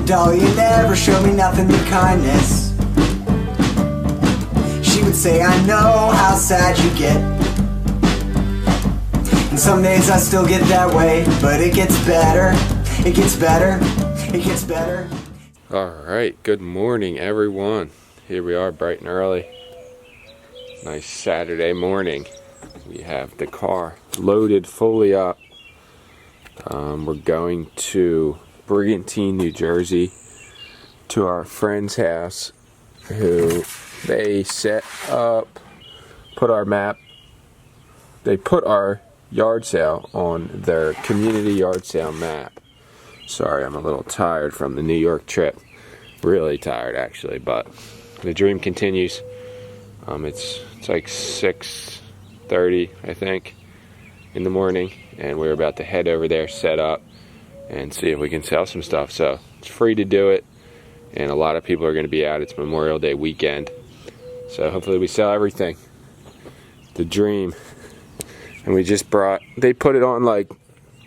Doll, you never show me nothing but kindness. She would say, I know how sad you get. And some days I still get that way, but it gets better. It gets better. It gets better. Alright, good morning everyone. Here we are bright and early. Nice Saturday morning. We have the car loaded fully up. We're going to Brigantine, New Jersey to our friend's house who they set up, put our yard sale on their community yard sale map. Sorry, I'm a little tired from the New York trip. Really tired actually, but the dream continues. It's like 6:30, I think, in the morning, and we're about to head over there, set up, and see if we can sell some stuff. So it's free to do it, and a lot of people are going to be out. It's Memorial Day weekend, so hopefully we sell everything. The dream. And we just they put it on like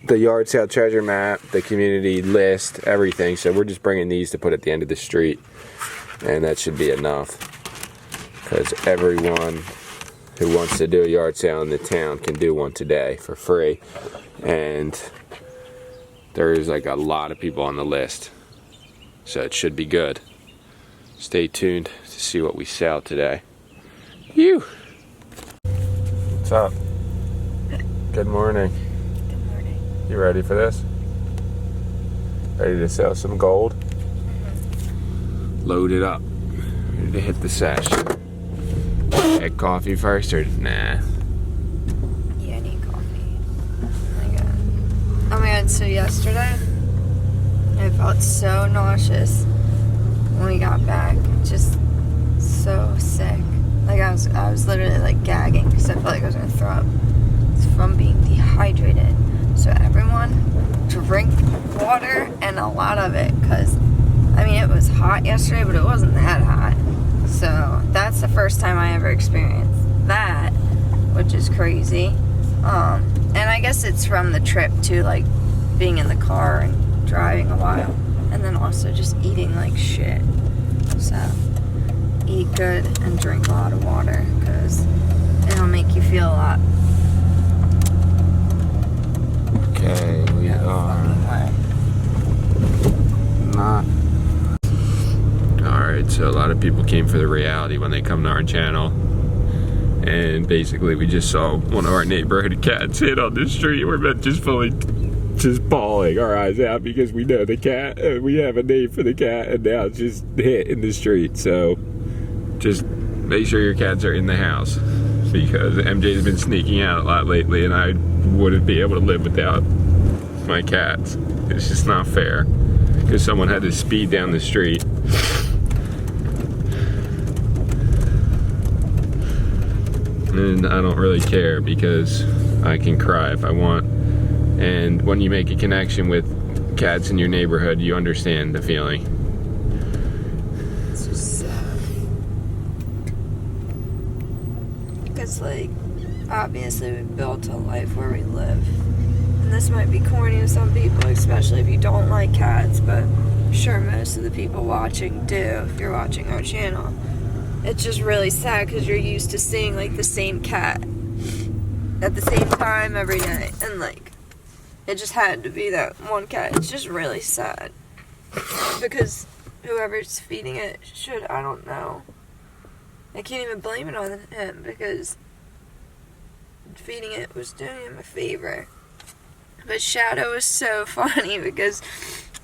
the yard sale treasure map, the community list, everything. So we're just bringing these to put at the end of the street, and that should be enough, because everyone who wants to do a yard sale in the town can do one today for free. And there's like a lot of people on the list, so it should be good. Stay tuned to see what we sell today. What's up? Good morning. Good morning. You ready for this? Ready to sell some gold? Load it up. Ready to hit the sesh. Get coffee first or nah? Yeah, I need coffee. Oh my god, so yesterday I felt so nauseous when we got back. Just so sick. Like I was literally like gagging because I felt like I was gonna throw up. It's from being dehydrated. So everyone drink water, and a lot of it, because I mean it was hot yesterday, but it wasn't that hot. So that's the first time I ever experienced that, which is crazy. And I guess it's from the trip too, like being in the car and driving a while, and then also just eating like shit. So eat good and drink a lot of water, because it'll make you feel a lot. Okay, we are not. Alright, so a lot of people came for the reality when they come to our channel, and basically we just saw one of our neighborhood cats hit on the street. We're just bawling our eyes out because we know the cat, and we have a name for the cat, and now it's just hit in the street. So just make sure your cats are in the house, because MJ's been sneaking out a lot lately, and I wouldn't be able to live without my cats. It's just not fair, because someone had to speed down the street. And I don't really care, because I can cry if I want. And when you make a connection with cats in your neighborhood, you understand the feeling. It's just sad. Because, like, obviously we built a life where we live. And this might be corny to some people, especially if you don't like cats, but I'm sure most of the people watching do, if you're watching our channel. It's just really sad because you're used to seeing, like, the same cat at the same time every night. And, like, it just had to be that one cat. It's just really sad. Because whoever's feeding it should, I don't know. I can't even blame it on him, because feeding it was doing him a favor. But Shadow is so funny because,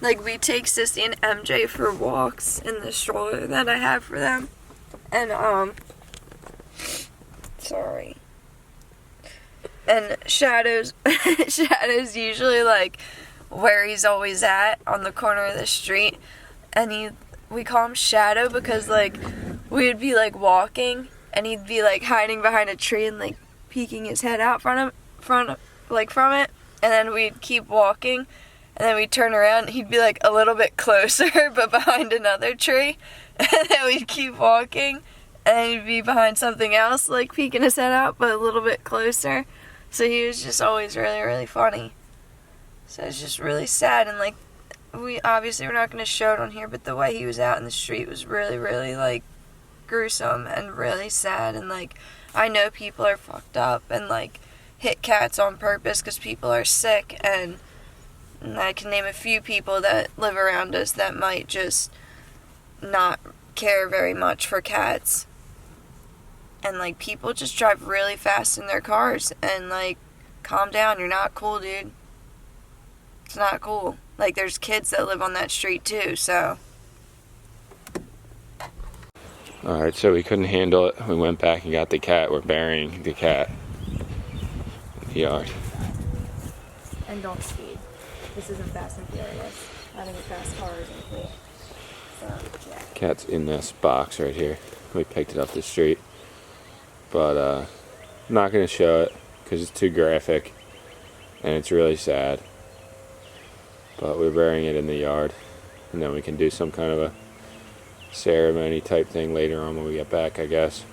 like, we take Sissy and MJ for walks in the stroller that I have for them. And, sorry. And Shadow's usually, like, where he's always at, on the corner of the street. And we call him Shadow because, like, we'd be, like, walking, and he'd be, like, hiding behind a tree and, like, peeking his head out from it. And then we'd keep walking, and then we'd turn around, and he'd be, like, a little bit closer, but behind another tree. And then we'd keep walking, and he'd be behind something else, like, peeking his head out, but a little bit closer. So he was just always really, really funny. So it's just really sad, and, like, we obviously we're not going to show it on here, but the way he was out in the street was really, really, like, gruesome and really sad. And, like, I know people are fucked up and, like, hit cats on purpose because people are sick, and I can name a few people that live around us that might just not care very much for cats. And, like, people just drive really fast in their cars, and, like, calm down, you're not cool, dude. It's not cool. Like, there's kids that live on that street too, so. Alright, so we couldn't handle it. We went back and got the cat. We're burying the cat in the yard. And don't speed. This isn't Fast and Furious. Having a fast car isn't cool. So, yeah. Cat's in this box right here. We picked it up the street. But, I'm not going to show it because it's too graphic and it's really sad. But we're burying it in the yard, and then we can do some kind of a ceremony type thing later on when we get back, I guess.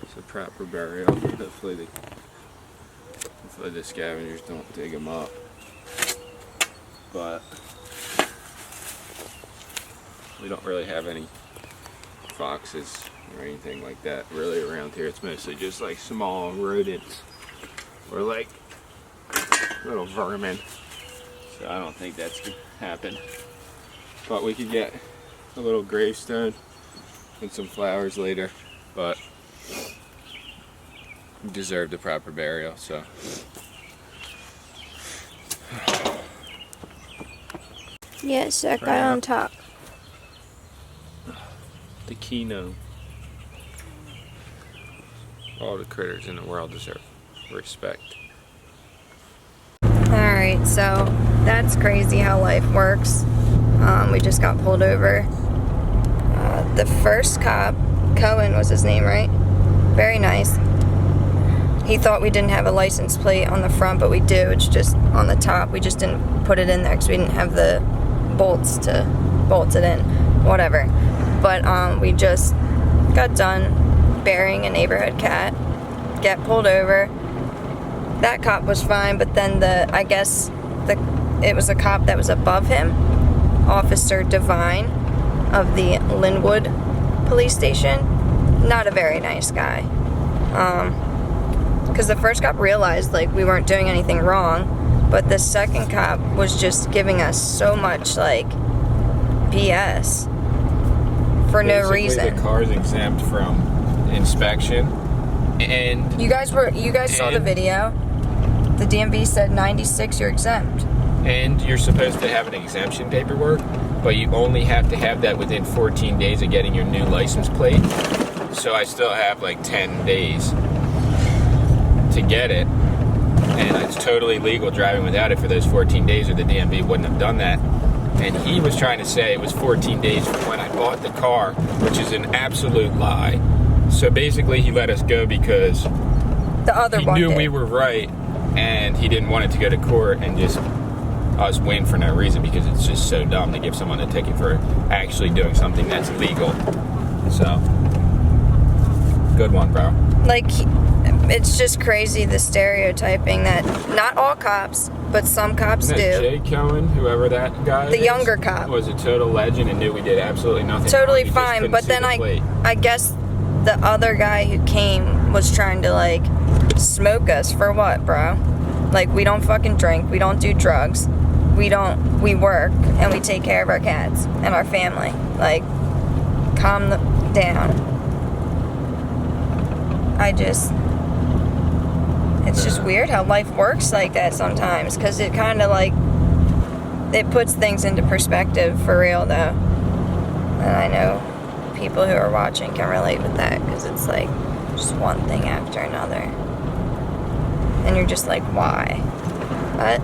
It's a proper burial. Hopefully the scavengers don't dig them up. But we don't really have any foxes or anything like that really around here. It's mostly just like small rodents or like little vermin, so I don't think that's gonna happen. But we could get a little gravestone and some flowers later, but we deserved a proper burial, so. Yes, that guy on top. The Kino. All the critters in the world deserve respect. Alright, so that's crazy how life works. We just got pulled over. The first cop, Cohen was his name, right? Very nice. He thought we didn't have a license plate on the front, but we do. It's just on the top. We just didn't put it in there because we didn't have the bolts to bolt it in. Whatever. But we just got done burying a neighborhood cat, get pulled over. That cop was fine, but then it was a cop that was above him, Officer Devine of the Linwood police station. Not a very nice guy. Because the first cop realized like we weren't doing anything wrong, but the second cop was just giving us so much like BS for no reason. The car's exempt from inspection, and you guys saw the video. The DMV said 96, you're exempt. And you're supposed to have an exemption paperwork, but you only have to have that within 14 days of getting your new license plate. So I still have like 10 days to get it, and it's totally legal driving without it for those 14 days, or the DMV wouldn't have done that. And he was trying to say it was 14 days from when I bought the car, which is an absolute lie. So basically he let us go because the other one he knew did. we were right, and he didn't want it to go to court and just us win for no reason, because it's just so dumb to give someone a ticket for actually doing something that's legal. So, good one, bro. Like, it's just crazy the stereotyping that not all cops, but some cops do. Jay Cohen, whoever that guy The younger cop. was a total legend and knew we did absolutely nothing Totally wrong. He just fine, couldn't but see then the plate. I guess the other guy who came was trying to like smoke us for what, bro? Like, we don't fucking drink, we don't do drugs, we work and we take care of our cats and our family. Like, calm down. It's just weird how life works like that sometimes, because it kind of like, it puts things into perspective for real though. And I know people who are watching can relate with that, because it's like just one thing after another. And you're just like, why? But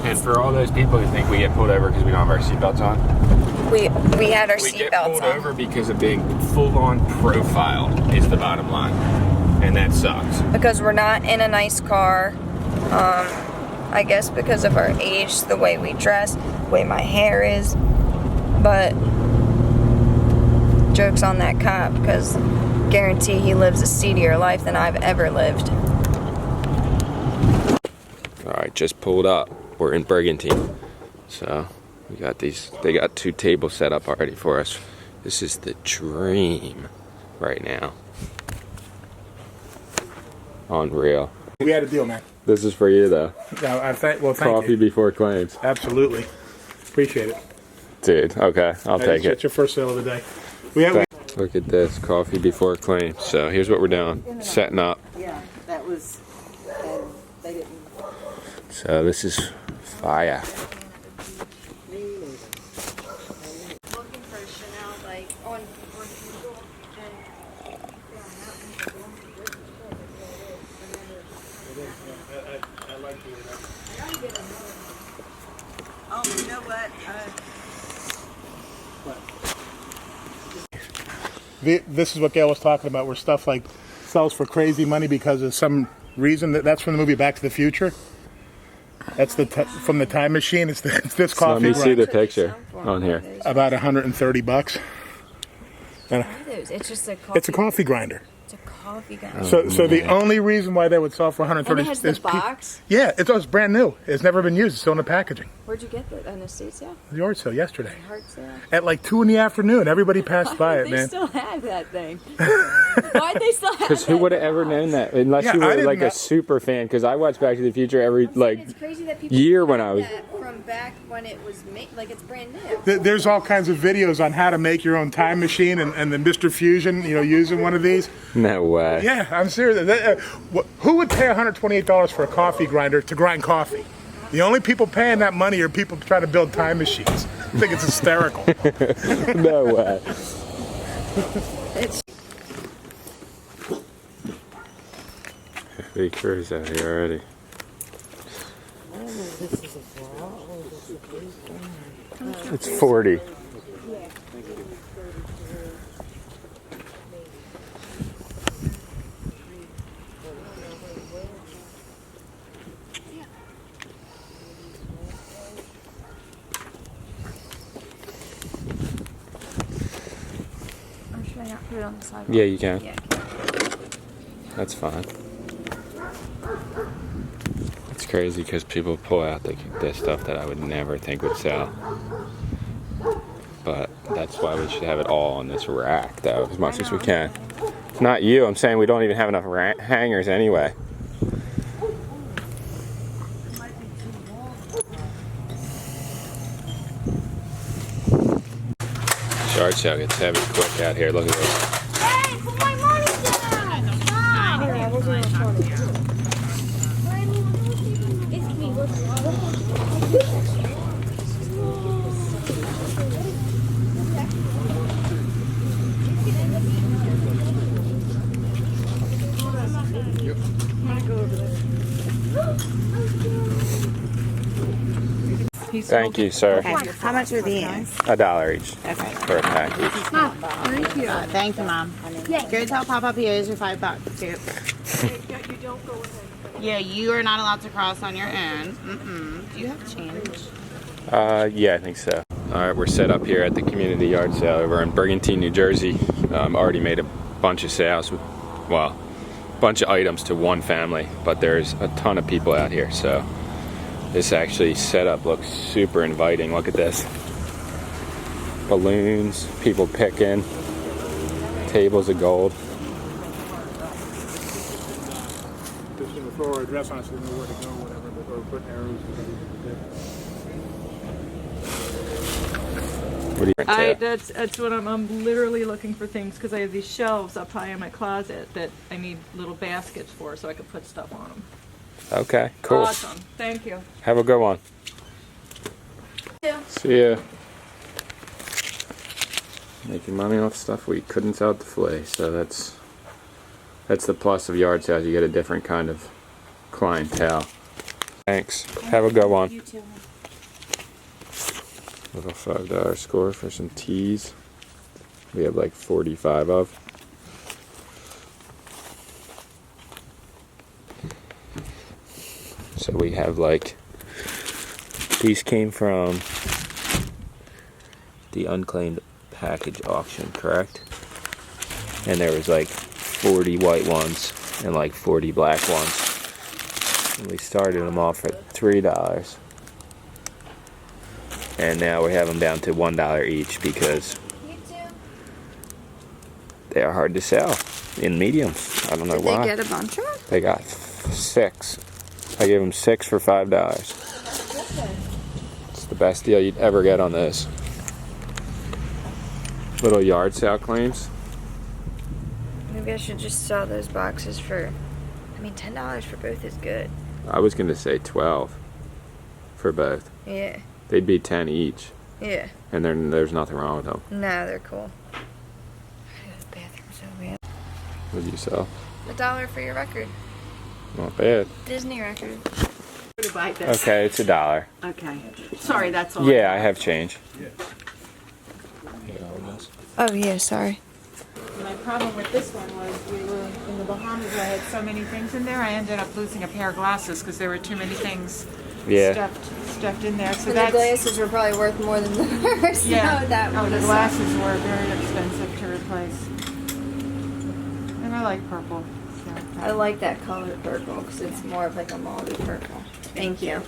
And for all those people who think we get pulled over because we don't have our seatbelts on, we had our we get seatbelts pulled on. over because of being full-on profiled is the bottom line, and that sucks. Because we're not in a nice car. I guess because of our age, the way we dress, the way my hair is. But joke's on that cop, because guarantee he lives a seedier life than I've ever lived. Alright, just pulled up. We're in Brigantine. So, we got these, they got 2 tables set up already for us. This is the dream right now. Unreal. We had a deal, man. This is for you though. Thank Coffee you. before claims. Absolutely. Appreciate it. Dude, okay, I'll take it. It's your first sale of the day. Look at this, coffee before claims. So here's what we're doing. Setting up. Yeah, that was, and they didn't. So this is fire. Looking for Chanel, like on Google, Oh, you know what? This is what Gail was talking about, where stuff like sells for crazy money because of some reason. That's from the movie Back to the Future. That's from the Time Machine. It's this So let coffee me see grinder. the picture on here. About $130. It's just a coffee. It's a coffee grinder. It's a coffee grinder. So the only reason why they would sell for $130 And it has the is box. Yeah, it's brand new. It's never been used. It's still in the packaging. Where'd you get that? On the state sale? The yard sale yesterday Hard sale? at like 2 in the afternoon. Everybody passed by it, They man. still have that thing. Why'd they still have Because who that? would have ever known that? Unless Yeah, you I were didn't like know. a super fan. Because I watched Back to the Future every It's crazy that people year when have I was. that from back when it was made, like it's brand new. There's all kinds of videos on how to make your own time machine and the Mr. Fusion, using one of these. No way. Yeah, I'm serious. Who would pay $128 for a coffee grinder to grind coffee? The only people paying that money are people trying to build time machines. I think it's hysterical. No way. Big crews out here already. It's 40. Or should I not put it on the sidewalk? Yeah, you can. Yeah. That's fine. It's crazy because people pull out the stuff that I would never think would sell. But that's why we should have it all on this rack, though, as much as we can. Not you, I'm saying we don't even have enough hangers anyway. Yard sale gets heavy quick out here. Look at this. Hey, put my money down! Stop! Thank you, sir. Okay. How much are these? $1 each for a package. Thank you, Mom. Go tell Papa here's your $5. Scoop. Yeah, you are not allowed to cross on your own. Do you have change? Yeah, I think so. Alright, we're set up here at the community yard sale over in Brigantine, New Jersey. Already made a bunch of sales, well, a bunch of items to one family, but there's a ton of people out here, so this actually setup looks super inviting. Look at this. Balloons, people picking, tables of gold. Just in the floor address on it so they know where to go, whatever, or putting arrows. What do you think? That's what I'm literally looking for things because I have these shelves up high in my closet that I need little baskets for so I can put stuff on them. Okay, cool. Awesome. Thank you. Have a good one. See ya. Making money off stuff we couldn't sell at the flea, so that's the plus of yard sales. You get a different kind of clientele. Thanks. Have a good one. You too. Little $5 score for some teas. We have like 45 of. So we have like, these came from the unclaimed package auction, correct? And there was like 40 white ones and like 40 black ones. We started them off at $3. And now we have them down to $1 each because they are hard to sell in mediums. I don't know Did why. they get a bunch of them? They got 6. I gave them 6 for $5. It's the best deal you'd ever get on this. Little yard sale claims. Maybe I should just sell those boxes for, I mean, $10 for both is good. I was gonna say 12 for both. Yeah, They'd be 10 each, yeah. and there's nothing wrong with them. No, they're cool. I gotta go to the bathroom so bad. What do you sell? $1 for your record. Not bad. Disney record. To buy this. Okay, it's $1. Okay. Sorry, that's all. Yeah, I have change. Oh yeah, sorry. My problem with this one was we were in the Bahamas. I had so many things in there. I ended up losing a pair of glasses because there were too many things Yeah. stuffed in there. So And the that's glasses were probably worth more than the purse. yeah. So that Oh, would the have glasses were very expensive to replace. And I like purple. So I like that color purple because it's more of like a mauve purple. Thank you.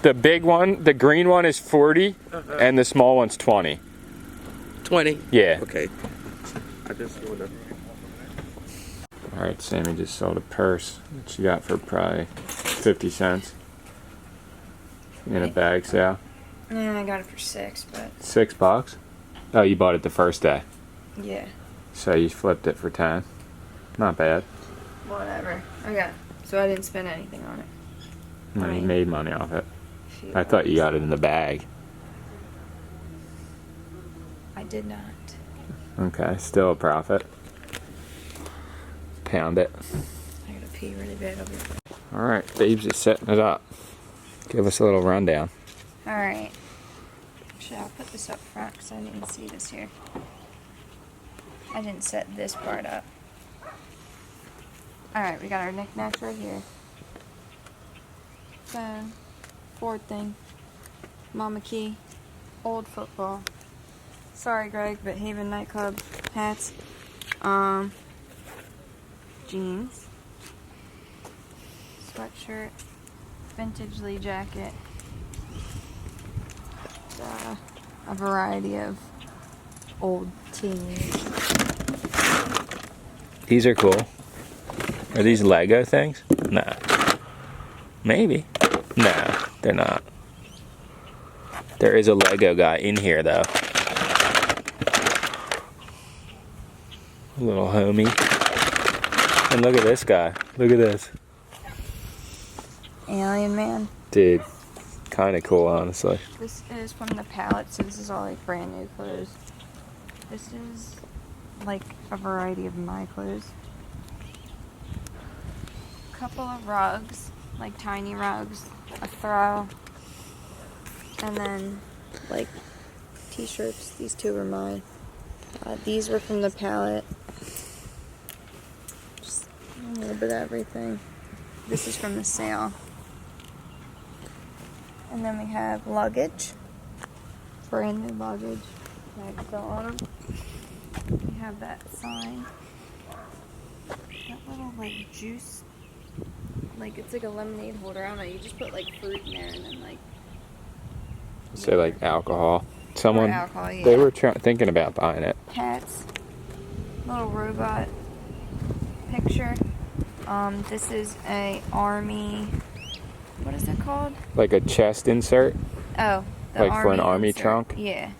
The big one, the green one is 40, and the small one's 20. 20? Yeah. Okay. I just want to. All right, Sammy just sold a purse that she got for probably 50 cents in a bag sale. Yeah, I got it for $6, but $6? Oh, you bought it the first day, yeah, so you flipped it for 10. Not bad. whatever. Okay, so I didn't spend anything on it. No, you made money off it. Few I thought you dollars. got it in the bag. I did not. Okay, still a profit. Pound it. I gotta pee really bad. I'll be right back. All right, Dave's just setting it up. Give us a little rundown. All right. Actually, I'll put this up front because I didn't see this here. I didn't set this part up. All right, we got our knickknacks right here. Phone, Ford thing, Mama Key, old football. Sorry, Greg, but Haven nightclub hats. Jeans, sweatshirt, vintage Lee jacket. A variety of old tees. These are cool. Are these Lego things? Nah. Maybe. Nah, they're not. There is a Lego guy in here, though. A little homie. And look at this guy. Look at this. Alien Man. Dude, kind of cool, honestly. This is from the palette, so this is all like brand new clothes. This is like a variety of my clothes. Couple of rugs, like tiny rugs, a throw, and then like t-shirts. These two were mine. These were from the palette. Just a little bit of everything. This is from the sale. And then we have luggage, brand new luggage, bags still on them. We have that sign, that little like juice, like it's like a lemonade holder. I don't know. You just put like fruit in there and then like. Say like alcohol. Someone, Or alcohol, yeah. they were thinking about buying it. Hats, little robot picture. This is a army. What is it called? Like a chest insert. Oh, the Like for an army insert. trunk? Yeah.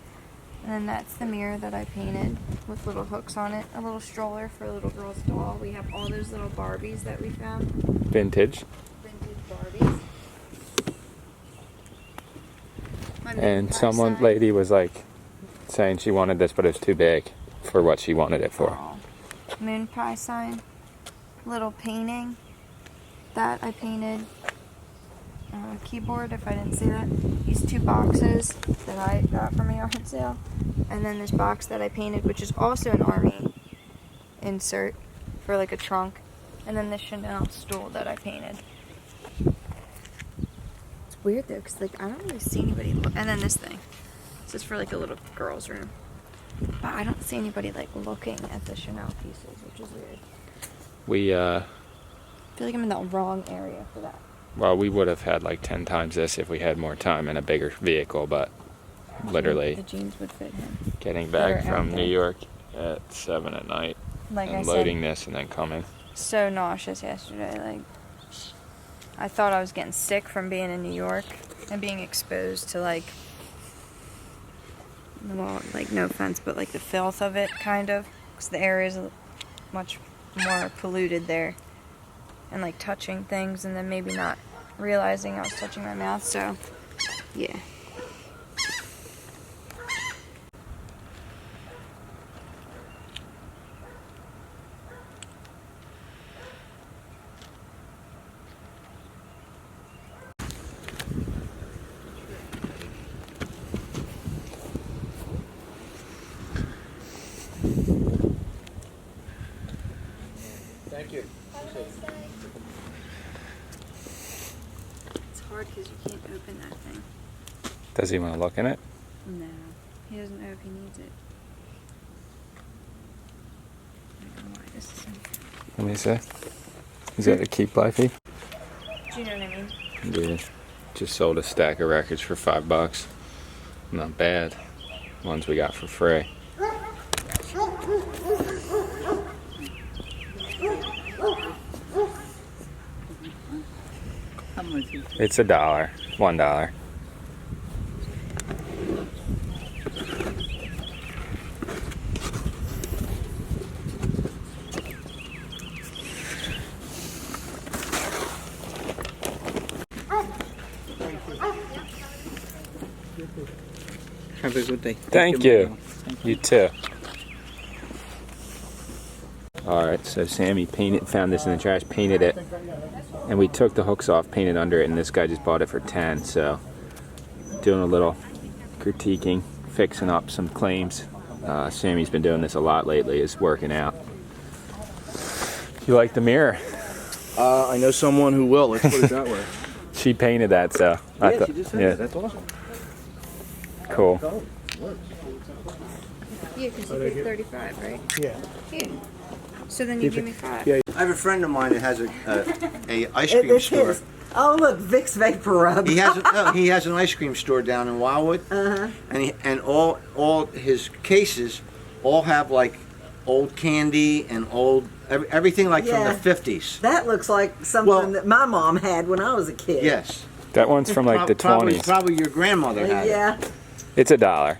And then that's the mirror that I painted with little hooks on it. A little stroller for a little girl's doll. We have all those little Barbies that we found. Vintage. Vintage Barbies. My And moon pie someone, sign. lady was like saying she wanted this, but it was too big for what she wanted it for. Aw. Moon pie sign. Little painting that I painted. Keyboard, if I didn't say that. These two boxes that I got from a yard sale. And then this box that I painted, which is also an army insert for like a trunk. And then the Chanel stool that I painted. It's weird though, because like I don't really see anybody look. And then this thing. This is for like a little girl's room. But I don't see anybody like looking at the Chanel pieces, which is weird. We I feel like I'm in the wrong area for that. well, we would have had like 10 times this if we had more time and a bigger vehicle, but literally The jeans would fit him. getting that back are out from New there. York at 7 at night Like I and said, loading this and then coming. so nauseous yesterday. Like, I thought I was getting sick from being in New York and being exposed to like, well, like no offense, but like the filth of it, kind of, because the air is much more polluted there, and like touching things and then maybe not realizing I was touching my mouth. So, yeah. Thank you. It's hard because you can't open that thing. Does he want to look in it? No, he doesn't know if he needs it. I don't know why this is. Let me see. Is that a Keep Lifey? Do you know what I mean? Yeah. Just sold a stack of records for $5. Not bad. Ones we got for free. How much is it? It's $1. $1. Have a good day. Thank you. You too. Alright, so Sammy found this in the trash, painted it, and we took the hooks off, painted under it, and this guy just bought it for 10, so doing a little critiquing, fixing up some claims. Sammy's been doing this a lot lately, it's working out. You like the mirror? I know someone who will, let's put it that way. She painted that, so I Yeah, thought, she just said yeah, that. That's awesome. cool. Yeah, because you paid 35, right? Yeah. Yeah. So then you give me 5. Yeah. I have a friend of mine that has a ice cream store. Oh look, Vicks Vapor Rub. He has an ice cream store down in Wildwood, and all his cases all have like old candy and everything like from the 50s. That looks like something that my mom had when I was a kid. Yes. That one's from like the 20s. Probably your grandmother had it. Yeah. It's $1.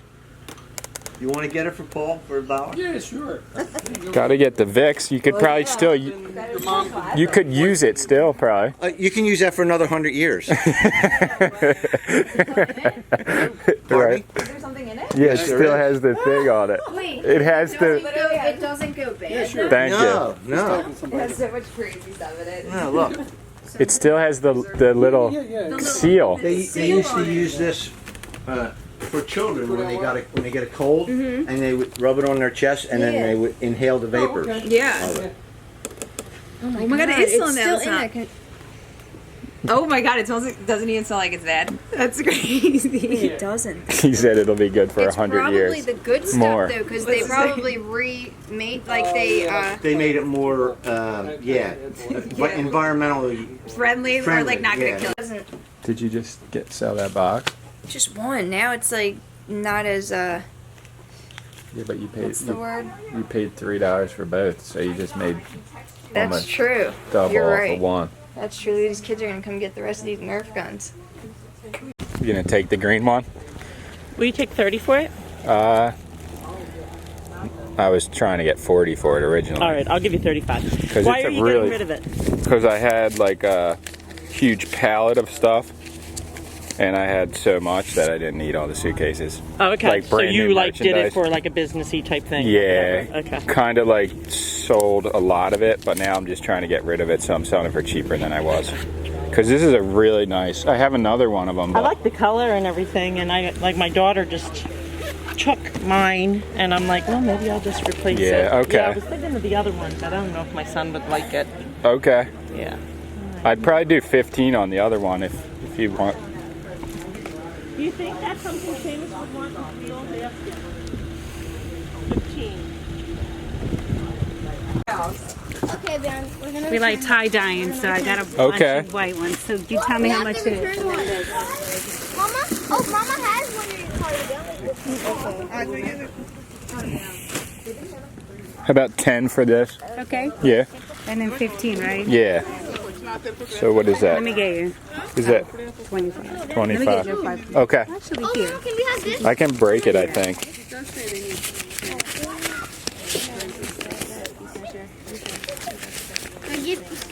You want to get it for Paul for $1? Yeah, sure. Gotta get the Vicks. You could probably still, you could use it still, probably. You can use that for another 100 years. Right. Is there something in it? Yeah, it still has the thing on it. Wait. It has the. It doesn't go bad. Yeah, sure. Thank you. No. It has so much crazy stuff in it. No, look. It still has the little seal. They used to use this for children when they get a cold, and they would rub it on their chest, and then they would inhale the vapors. Yeah. of it. Oh my god, it is still in there. Still in it. Oh my god, it doesn't even smell like it's bad. That's crazy. It doesn't. He said it'll be good for It's 100 years. probably the good stuff More. though, because they probably remade like they. They made it more, but environmentally Friendly, or like not gonna kill us. Did you just sell that box? Just one. Now it's like not as Yeah, but you paid. what's the word? You paid $3 for both, so you just made That's almost true. double You're off right. of one. That's true. These kids are gonna come get the rest of these Nerf guns. You gonna take the green one? Will you take 30 for it? I was trying to get 40 for it originally. All right, I'll give you 35. Because Why it's are a you really, getting rid of it? Because I had like a huge pallet of stuff, and I had so much that I didn't need all the suitcases. Oh, okay. Like So brand you new like did it merchandise. for like a businessy type thing? Yeah. Okay. Kind of like sold a lot of it, but now I'm just trying to get rid of it, so I'm selling it for cheaper than I was. Because this is a really nice. I have another one of them. I But like the color and everything, and I like my daughter just took mine, and I'm like, well, maybe I'll just replace it. Yeah, okay. Yeah, I was thinking of the other one, but I don't know if my son would like it. Okay. Yeah. I'd probably do 15 on the other one if you want. Do you think that's something famous would want to feel? Okay, Ben, we're gonna. We like tie dyeing, so I got a bunch Okay. of white ones. So you tell me how much it is. Mama? Oh, Mama has one of your How about 10 for this? Okay. Yeah. And then 15, right? Yeah. So what is that? Let me get you. Is that 25. 25? Let me get you 5. Okay. Actually, Oh, here. Mama, can we have this? I can break it, I think.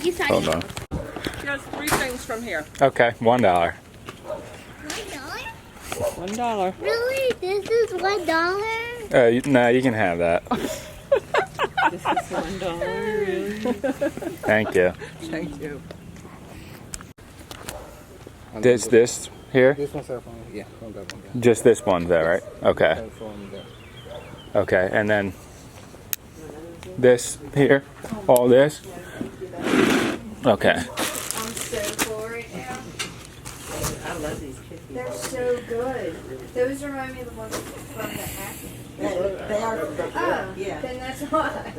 You said Hold on. She has 3 things from here. Okay, $1. $1. Really? This is $1? No, you can have that. This is $1, really? Thank you. Thank you. This here? This one's from, yeah, from that one. Yeah. Just this one there, right? Okay. From there. Okay, and then this here? All this? Okay. I'm so full right now. I love these cookies. They're so good. Those remind me of the ones from the Acme. They are. Oh, Yeah. then that's why.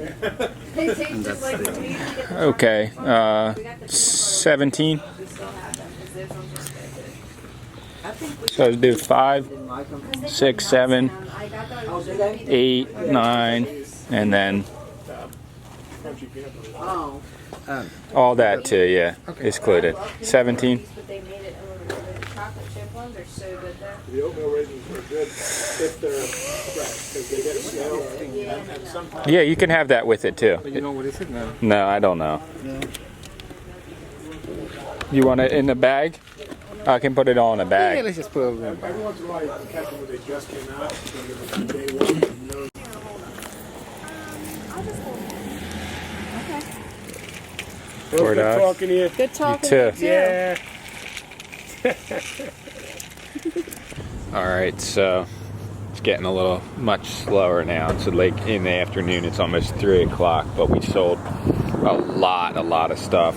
They taste just like when we usually get the Okay, chocolate ones. We got the 17. We still have them because those ones are so good. So let's do 5, 6, 7, I got that. 8, 9, and then Oh. all that too, yeah, excluded. 17. But they made it a little bit. The chocolate chip ones are so good though. The oatmeal raisins are good if they're fresh, because they get stale. And sometimes Yeah, you can have that with it too. But you know what is it now? No, I don't know. You want it in a bag? I can put it all in a Yeah, bag. let's just put it over there. every once in a while you can catch them when they just came out. So give them day one. No. Good talking to you. Good You talking. too. Yeah. All right, so it's getting a little much slower now. It's late in the afternoon. It's almost 3 o'clock, but we sold a lot of stuff.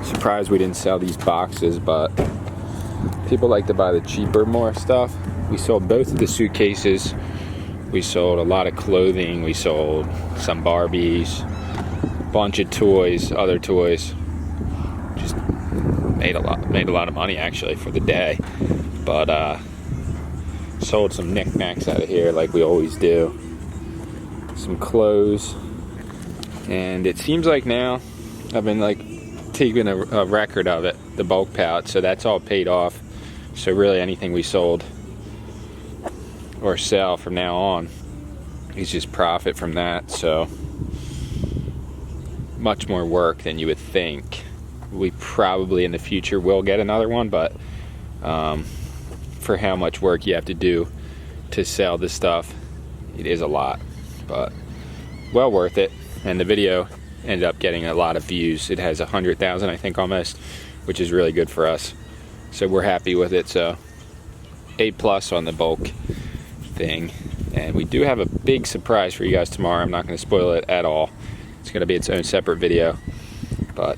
Surprised we didn't sell these boxes, but people like to buy the cheaper, more stuff. We sold both of the suitcases. We sold a lot of clothing. We sold some Barbies, a bunch of toys, other toys. Just made a lot of money actually for the day. But sold some knickknacks out of here like we always do. Some clothes. And it seems like now I've been like taking a record of it, the bulk pallet, so that's all paid off. So really anything we sold or sell from now on is just profit from that. So much more work than you would think. We probably in the future will get another one, but for how much work you have to do to sell this stuff, it is a lot, but well worth it. And the video ended up getting a lot of views. It has 100,000, I think, almost, which is really good for us. So we're happy with it. So A+ on the bulk thing. And we do have a big surprise for you guys tomorrow. I'm not going to spoil it at all. It's going to be its own separate video, but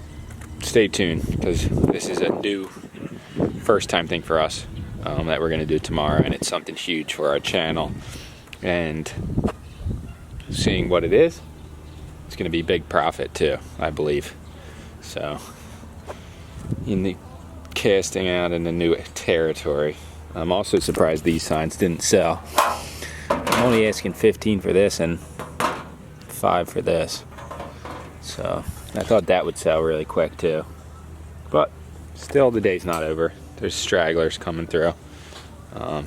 stay tuned because this is a new first time thing for us that we're going to do tomorrow, and it's something huge for our channel. And seeing what it is, it's going to be big profit too, I believe. So in the casting out in the new territory. I'm also surprised these signs didn't sell. I'm only asking 15 for this and 5 for this. So I thought that would sell really quick too. But still, the day's not over. There's stragglers coming through.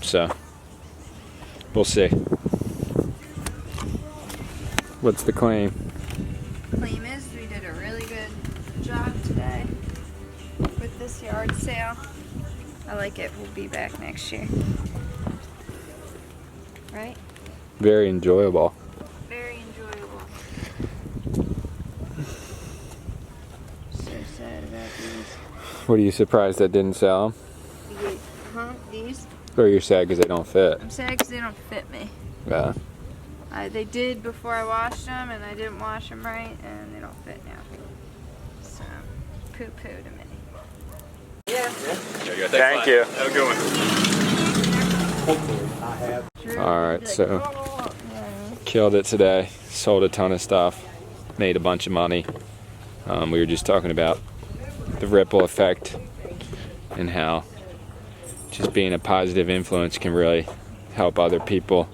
So we'll see. What's the claim? Claim is we did a really good job today with this yard sale. I like it. We'll be back next year. Right? Very enjoyable. Very enjoyable. So sad about these. What are you surprised that didn't sell them? Huh? These? Or you're sad because they don't fit? I'm sad because they don't fit me. Yeah. They did before I washed them, and I didn't wash them right, and they don't fit now. So, poo-poo to me. Yeah. Thank you. Have a good one. All right, so Killed it today. Sold a ton of stuff. Made a bunch of money. We were just talking about the ripple effect and how just being a positive influence can really help other people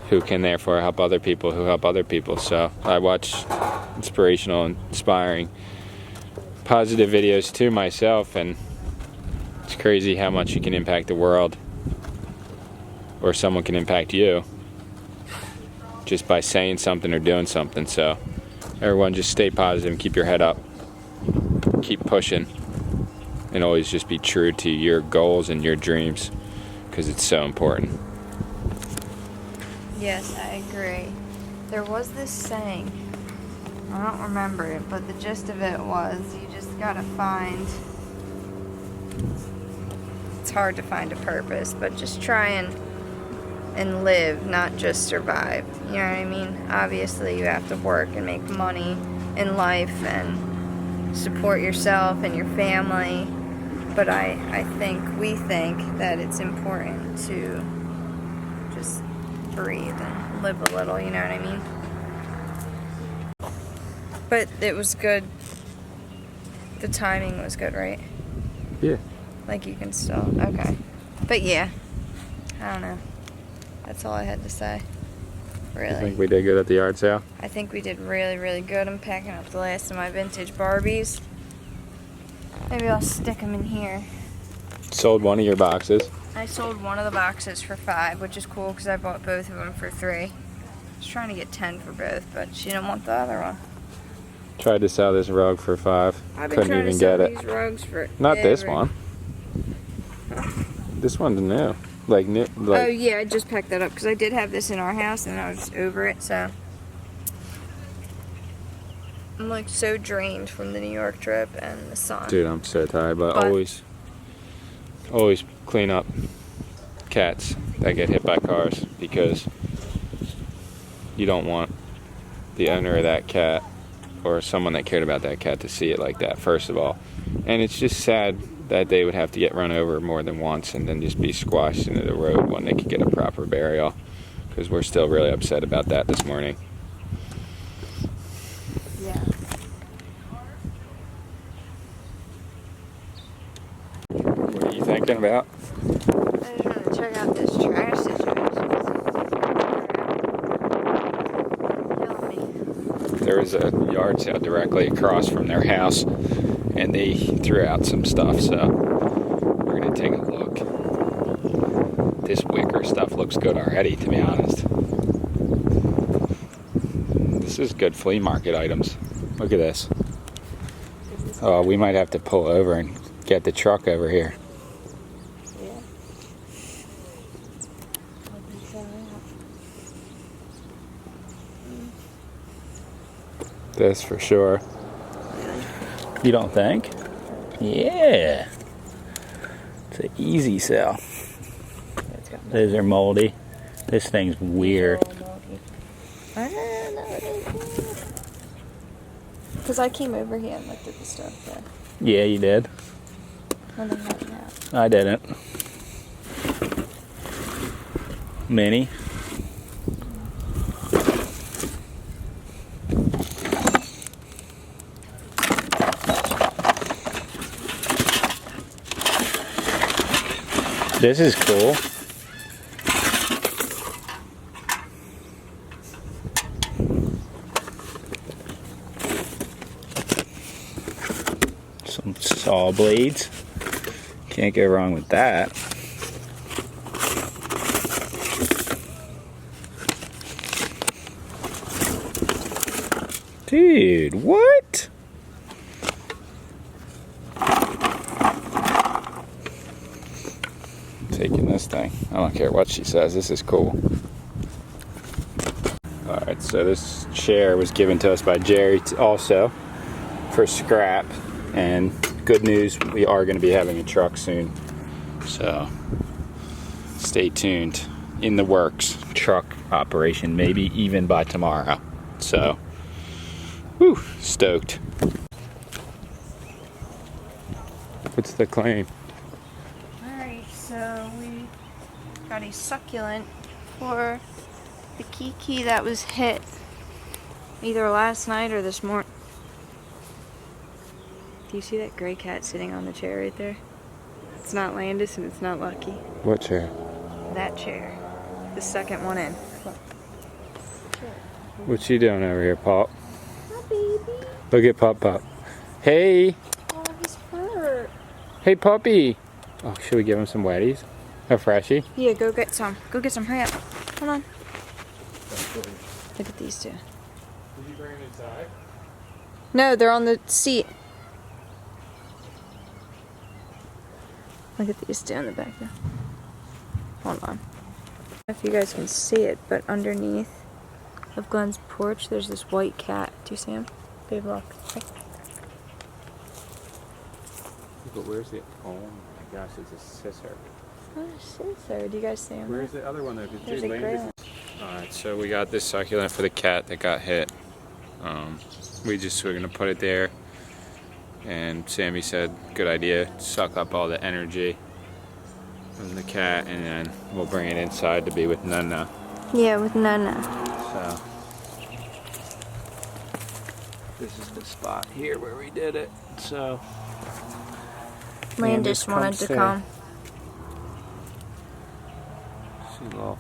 who can therefore help other people who help other people. So I watch inspirational, inspiring, positive videos too myself, and it's crazy how much you can impact the world, or someone can impact you just by saying something or doing something. So everyone just stay positive and keep your head up. Keep pushing. And always just be true to your goals and your dreams, because it's so important. Yes, I agree. There was this saying, I don't remember it, but the gist of it was you just gotta find, it's hard to find a purpose, but just try and live, not just survive. You know what I mean? Obviously you have to work and make money in life and support yourself and your family, but we think that it's important to just breathe and live a little, you know what I mean? But it was good. The timing was good, right? Yeah. Like you can still, okay. But yeah, I don't know. That's all I had to say, really. I think we did good at the yard sale. I think we did really, really good. I'm packing up the last of my vintage Barbies. Maybe I'll stick them in here. Sold one of your boxes. I sold one of the boxes for $5, which is cool because I bought both of them for $3. I was trying to get 10 for both, but she didn't want the other one. Tried to sell this rug for $5. I've been Couldn't trying even to sell get it. these rugs for Not this one. This one's new. Like new. Like, oh yeah, I just packed that up because I did have this in our house and I was over it, so. I'm like so drained from the New York trip and the sun. dude, I'm so tired, but always clean up cats that get hit by cars, because you don't want the owner of that cat or someone that cared about that cat to see it like that, first of all. And it's just sad that they would have to get run over more than once and then just be squashed into the road when they could get a proper burial, because we're still really upset about that this morning. Yeah. What are you thinking about? I just want to check out this trash situation. There was a yard sale directly across from their house, and they threw out some stuff, so we're gonna take a look. This wicker stuff looks good already, to be honest. This is good flea market items. Look at this. Oh, we might have to pull over and get the truck over here. This for sure. You don't think? Yeah. It's an easy sell. Those are moldy. This thing's weird. Because I came over here and looked at the stuff there. Yeah, you did. And then right now. I didn't. Mini. This is cool. Some saw blades. Can't go wrong with that. Dude, what? Taking this thing. I don't care what she says. This is cool. Alright, so this chair was given to us by Jerry also for scrap. And good news, we are going to be having a truck soon. So stay tuned. In the works. Truck operation, maybe even by tomorrow. So, whew, stoked. What's the claim? Alright, so we got a succulent for the Kiki that was hit either last night or this morning. Do you see that gray cat sitting on the chair right there? It's not Landis and it's not Lucky. What chair? That chair. The second one in. What's she doing over here, Pop? Hi, baby. Look at Pop Pop. Hey! Oh, he's hurt. Hey, puppy! Oh, should we give him some wetties? A freshie? Yeah, go get some. Go get some. Hurry up. Hold on. Look at these two. Did you bring them inside? No, they're on the seat. Look at these two in the back now. Hold on. I don't know if you guys can see it, but underneath of Glenn's porch, there's this white cat. Do you see him? Babe, look. Right. But where's the... Oh my gosh, it's a scissor. Oh, scissor. Do you guys see him? Where's the other one though? There's a gray one. Alright, so we got this succulent for the cat that got hit. We're gonna put it there. And Sammy said, good idea, suck up all the energy from the cat, and then we'll bring it inside to be with Nana. Yeah, with Nana. So, this is the spot here where we did it. So, Landis wanted to come. See a little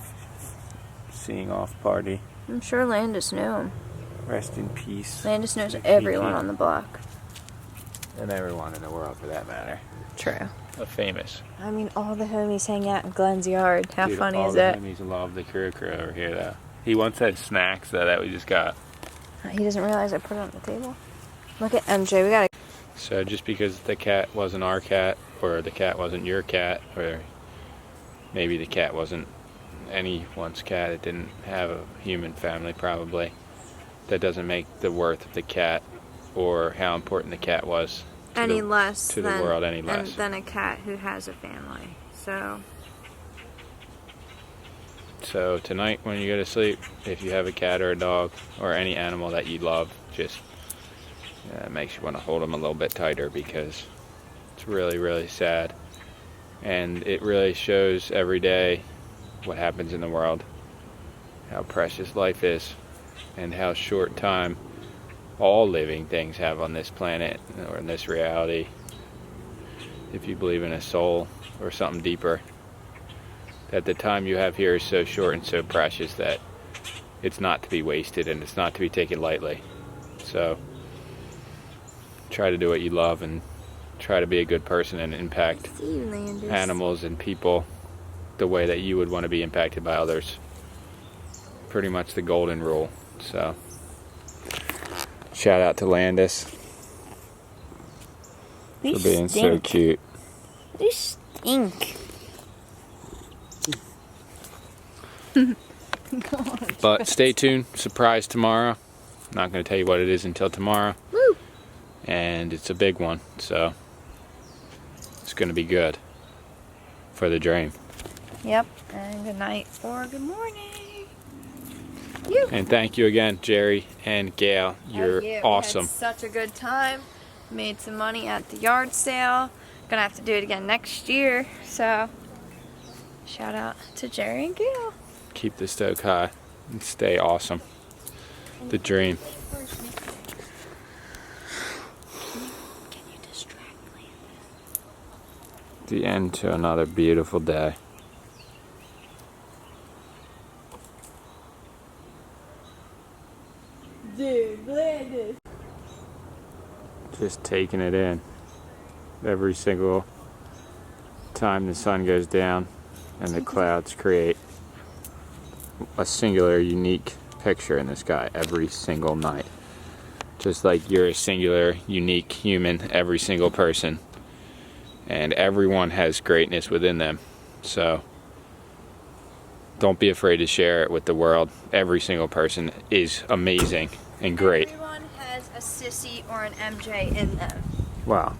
seeing off party. I'm sure Landis knew him. Rest in peace. Landis knows everyone on the block. And everyone in the world, for that matter. True. A famous. I mean, all the homies hang out in Glenn's yard. How Dude, funny all is the that? homies love the crew over here, though. He once had snacks that we just got. He doesn't realize I put it on the table. Look at MJ. We gotta. So just because the cat wasn't our cat, or the cat wasn't your cat, or maybe the cat wasn't anyone's cat, it didn't have a human family probably, that doesn't make the worth of the cat or how important the cat was Any less to the world any less. than a cat who has a family. So tonight when you go to sleep, if you have a cat or a dog or any animal that you love, just it makes you want to hold them a little bit tighter, because it's really, really sad. And it really shows every day what happens in the world, how precious life is, and how short time all living things have on this planet or in this reality. If you believe in a soul or something deeper, that the time you have here is so short and so precious that it's not to be wasted and it's not to be taken lightly. So try to do what you love and try to be a good person and impact animals and people the way that you would want to be impacted by others. Pretty much the golden rule. So shout out to Landis for being so cute. You stink. But stay tuned. Surprise tomorrow. I'm not going to tell you what it is until tomorrow. Woo! And it's a big one, so it's going to be good for the dream. Yep. And good night or good morning. And thank you again, Jerry and Gail. You're awesome. We had such a good time. Made some money at the yard sale. Gonna have to do it again next year. So shout out to Jerry and Gail. Keep the stoke high and stay awesome. The dream. Can you distract me? The end to another beautiful day. Dude, Landis. Just taking it in. Every single time the sun goes down and the clouds create a singular, unique picture in the sky every single night. Just like you're a singular, unique human, every single person. And everyone has greatness within them. So don't be afraid to share it with the world. Every single person is amazing and great. Everyone has a sissy or an MJ in them. Wow.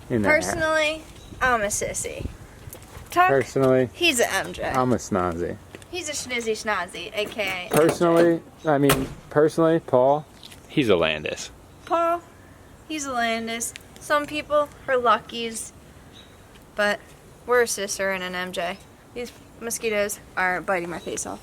Personally, I'm a sissy. Tuck, Personally, he's an MJ. I'm a snazzy. He's a schnizzy schnazzy, aka Personally, Paul, he's a Landis. Paul, he's a Landis. Some people are Luckies, but we're a sister and an MJ. These mosquitoes are biting my face off.